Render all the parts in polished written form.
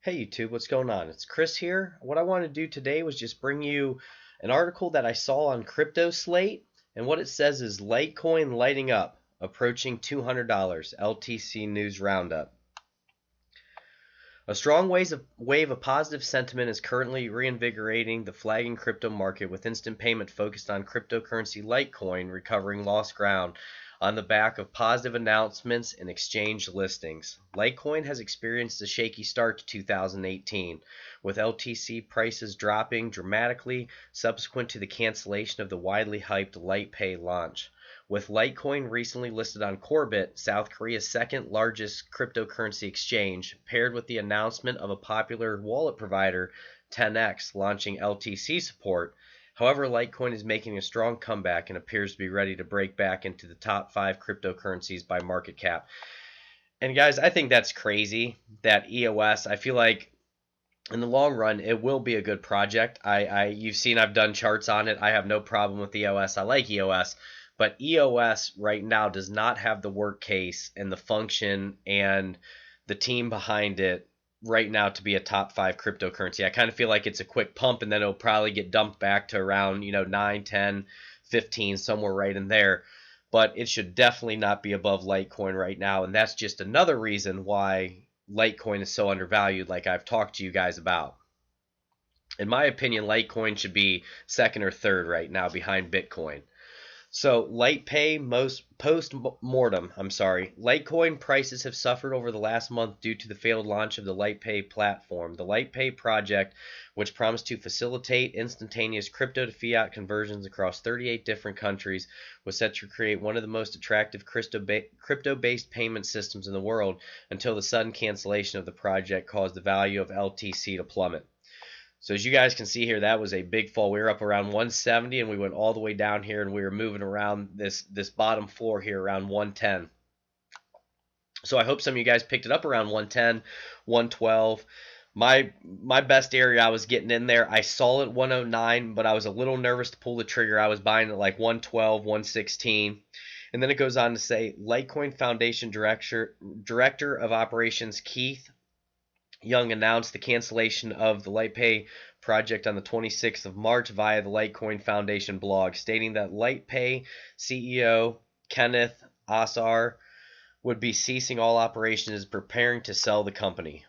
Hey YouTube, what's going on? It's Chris here. What I wanted to do today was just bring you an article that I saw on Crypto Slate, and what it says is Litecoin lighting up, approaching $200, LTC News Roundup. A strong wave of positive sentiment is currently reinvigorating the flagging crypto market, with instant payment focused on cryptocurrency Litecoin recovering lost ground on the back of positive announcements and exchange listings. Litecoin has experienced a shaky start to 2018, with LTC prices dropping dramatically subsequent to the cancellation of the widely hyped LitePay launch. With Litecoin recently listed on Corbit, South Korea's second largest cryptocurrency exchange, paired with the announcement of a popular wallet provider, 10x, launching LTC support. However, Litecoin is making a strong comeback and appears to be ready to break back into the top 5 cryptocurrencies by market cap. And guys, I think that's crazy that EOS, I feel like in the long run, it will be a good project. You've seen I've done charts on it. I have no problem with EOS. I like EOS. But EOS right now does not have the work case and the function and the team behind it right now to be a top 5 cryptocurrency. I kind of feel like it's a quick pump and then it'll probably get dumped back to around, 9, 10, 15, somewhere right in there. But it should definitely not be above Litecoin right now. And that's just another reason why Litecoin is so undervalued, like I've talked to you guys about. In my opinion, Litecoin should be second or third right now behind Bitcoin. So LitePay post-mortem, Litecoin prices have suffered over the last month due to the failed launch of the LitePay platform. The LitePay project, which promised to facilitate instantaneous crypto to fiat conversions across 38 different countries, was set to create one of the most attractive crypto-based payment systems in the world until the sudden cancellation of the project caused the value of LTC to plummet. So as you guys can see here, that was a big fall. We were up around 170 and we went all the way down here and we were moving around this bottom floor here around 110. So I hope some of you guys picked it up around 110, 112. My best area I was getting in there, I saw it 109, but I was a little nervous to pull the trigger. I was buying it like 112, 116. And then it goes on to say, Litecoin Foundation Director of Operations Keith Young announced the cancellation of the LitePay project on the 26th of March via the Litecoin Foundation blog, stating that LitePay CEO Kenneth Asar would be ceasing all operations and preparing to sell the company.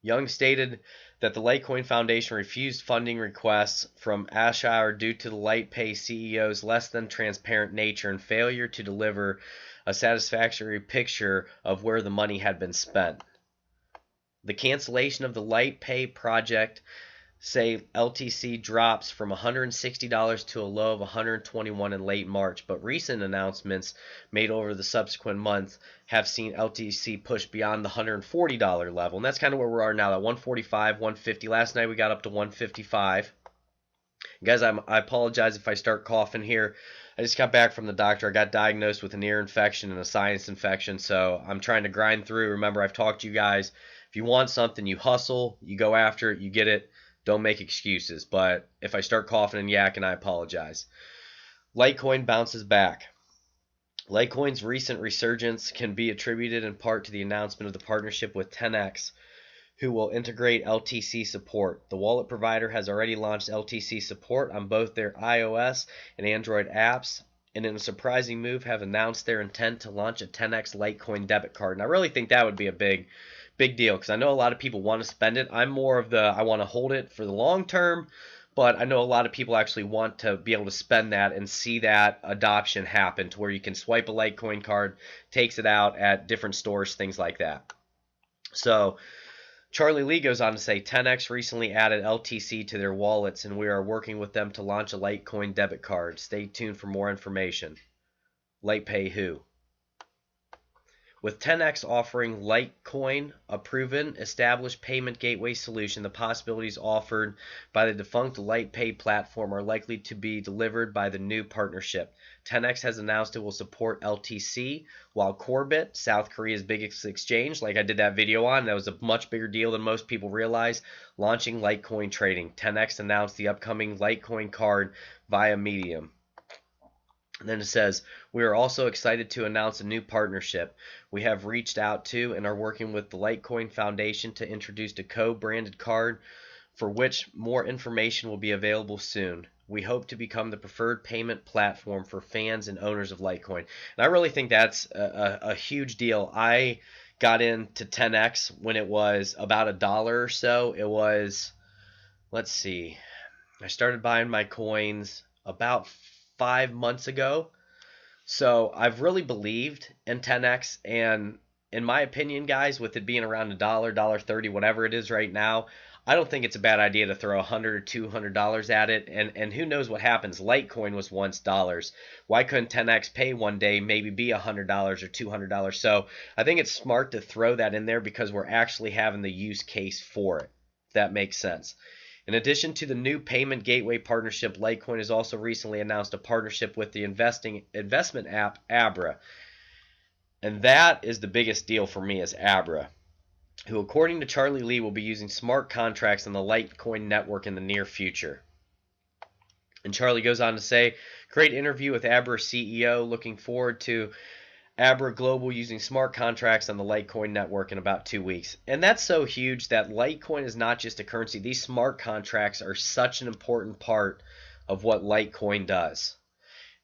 Young stated that the Litecoin Foundation refused funding requests from Asar due to the LitePay CEO's less than transparent nature and failure to deliver a satisfactory picture of where the money had been spent. The cancellation of the LitePay project, say LTC drops from $160 to a low of $121 in late March, but recent announcements made over the subsequent months have seen LTC push beyond the $140 level, and that's kind of where we are now, at 145, 150. Last night we got up to 155. Guys, I apologize if I start coughing here. I just got back from the doctor. I got diagnosed with an ear infection and a sinus infection, so I'm trying to grind through. Remember, I've talked to you guys. If you want something, you hustle, you go after it, you get it. Don't make excuses. But if I start coughing and yakking, I apologize. Litecoin bounces back. Litecoin's recent resurgence can be attributed in part to the announcement of the partnership with 10x, who will integrate LTC support. The wallet provider has already launched LTC support on both their iOS and Android apps, and in a surprising move have announced their intent to launch a 10x Litecoin debit card. And I really think that would be a big deal, because I know a lot of people want to spend it. I'm more of the I want to hold it for the long term, but I know a lot of people actually want to be able to spend that and see that adoption happen to where you can swipe a Litecoin card, takes it out at different stores, things like that. So Charlie Lee goes on to say 10x recently added LTC to their wallets, and we are working with them to launch a Litecoin debit card. Stay tuned for more information. LitePay who? With 10x offering Litecoin, a proven, established payment gateway solution, the possibilities offered by the defunct LitePay platform are likely to be delivered by the new partnership. 10x has announced it will support LTC, while Corbit, South Korea's biggest exchange, like I did that video on, that was a much bigger deal than most people realize, launching Litecoin trading. 10x announced the upcoming Litecoin card via Medium. And then it says, we are also excited to announce a new partnership. We have reached out to and are working with the Litecoin Foundation to introduce a co-branded card for which more information will be available soon. We hope to become the preferred payment platform for fans and owners of Litecoin. And I really think that's a huge deal. I got into 10x when it was about $1 or so. It was, let's see, I started buying my coins about 5 months ago. So I've really believed in 10x, and in my opinion, guys, with it being around $1, 30, whatever it is right now, I don't think it's a bad idea to throw $100 or $200 at it. And who knows what happens? Litecoin was once dollars. Why couldn't 10x pay one day maybe be $100 or $200? So I think it's smart to throw that in there because we're actually having the use case for it. If that makes sense. In addition to the new payment gateway partnership, Litecoin has also recently announced a partnership with the investment app Abra. And that is the biggest deal for me is Abra, who according to Charlie Lee will be using smart contracts on the Litecoin network in the near future. And Charlie goes on to say, great interview with Abra CEO, looking forward to Abra Global using smart contracts on the Litecoin network in about 2 weeks. And that's so huge that Litecoin is not just a currency. These smart contracts are such an important part of what Litecoin does.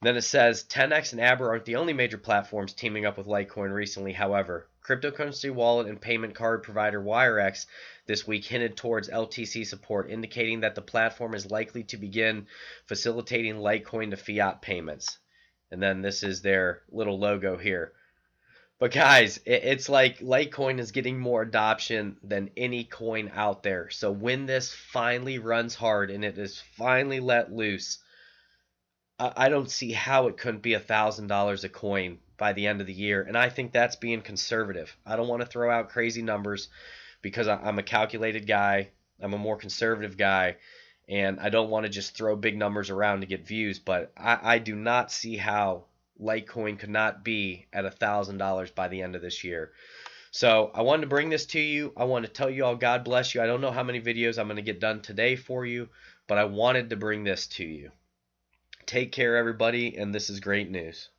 And then it says 10x and Abra aren't the only major platforms teaming up with Litecoin recently. However, cryptocurrency wallet and payment card provider WireX this week hinted towards LTC support, indicating that the platform is likely to begin facilitating Litecoin to fiat payments. And then this is their little logo here. But guys, it's like Litecoin is getting more adoption than any coin out there. So when this finally runs hard and it is finally let loose, I don't see how it couldn't be $1,000 a coin by the end of the year. And I think that's being conservative. I don't want to throw out crazy numbers because I'm a calculated guy. I'm a more conservative guy. And I don't want to just throw big numbers around to get views, but I do not see how Litecoin could not be at $1,000 by the end of this year. So I wanted to bring this to you. I want to tell you all God bless you. I don't know how many videos I'm going to get done today for you, but I wanted to bring this to you. Take care, everybody, and this is great news.